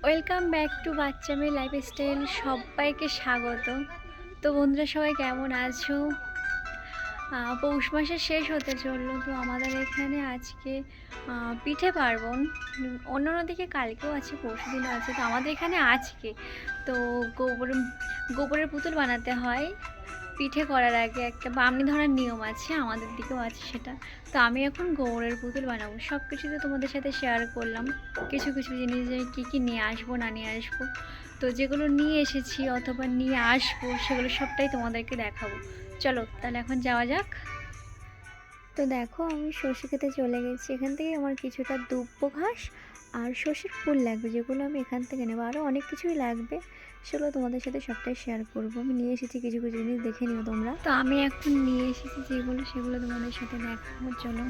Welcome back to বাচ্চা মেয়ে lifestyle. সবাইকে স্বাগত। তো বন্ধুরা, সবাই কেমন আছো? পৌষ মাসের শেষ হতে চললো, তো আমাদের এখানে আজকে পিঠে পার্বণ। অন্যান্য দিকে কালকেও আছে, পরশু দিনও আছে, তো আমাদের এখানে আজকে তো গোবরের পুতুল বানাতে হয়। পিঠে করার আগে একটা বামনি ধরার নিয়ম আছে, আমাদের দিকেও আছে সেটা। তো আমি এখন গোবরের পুতুল বানাবো। সব কিছু তো তোমাদের সাথে শেয়ার করলাম। কিছু কিছু জিনিস আমি কী নিয়ে আসবো না নিয়ে আসবো, তো যেগুলো নিয়ে এসেছি অথবা নিয়ে আসবো সেগুলো সবটাই তোমাদেরকে দেখাবো। চলো তাহলে এখন যাওয়া যাক। তো দেখো, আমি সর্ষে খেতে চলে গেছি। এখান থেকে আমার কিছুটা দুব্ব ঘাস আর সর্ষের ফুল লাগবে, যেগুলো আমি এখান থেকে নেবো। আরও অনেক কিছুই লাগবে, সেগুলো তোমাদের সাথে সবটাই শেয়ার করবো। আমি নিয়ে এসেছি কিছু কিছু জিনিস, দেখে নিও তোমরা। তো আমি এখন নিয়ে এসেছি যেগুলো, সেগুলো তোমাদের সাথে দেখাবো। চলো।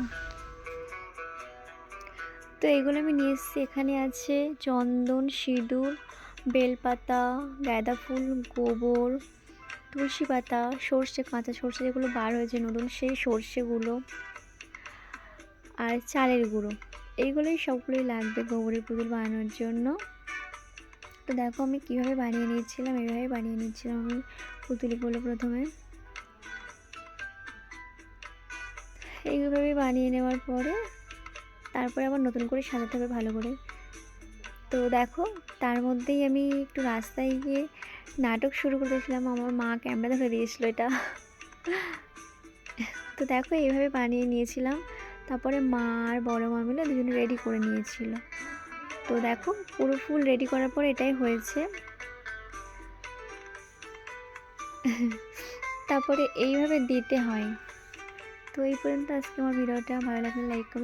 তো এগুলো আমি নিয়ে এসেছি। এখানে আছে চন্দন, সিঁদুর, বেলপাতা, গাঁদা ফুল, গোবর, তুলসী পাতা, সর্ষে, কাঁচা সর্ষে যেগুলো বার হয়েছে নতুন, সেই সর্ষেগুলো, আর চালের গুঁড়ো। এইগুলোই সবগুলোই লাগবে গোবরের পুতুল বানানোর জন্য। তো দেখো আমি কীভাবে বানিয়ে নিয়েছিলাম, এইভাবে বানিয়ে নিচ্ছিলাম আমি পুতুলগুলো। প্রথমে এইভাবে বানিয়ে নেওয়ার পরে তারপরে আবার নতুন করে সাজাতে হবে ভালো করে। তো দেখো, তার মধ্যেই আমি একটু রাস্তায় গিয়ে নাটক শুরু করেছিলাম। আমার মা ক্যামেরা ধরে দিয়েছিল এটা। তো দেখো এইভাবে বানিয়ে নিয়েছিলাম। তারপরে মা আর বড় মা মিলে দুজনে রেডি করে নিয়েছিল। তো দেখো পুরো ফুল রেডি করার পর এটাই হয়েছে। তারপরে এইভাবে দিতে হয়। তো এই পর্যন্ত আজকে আমার ভিডিওটা। ভালো লাগলে লাইক করুন।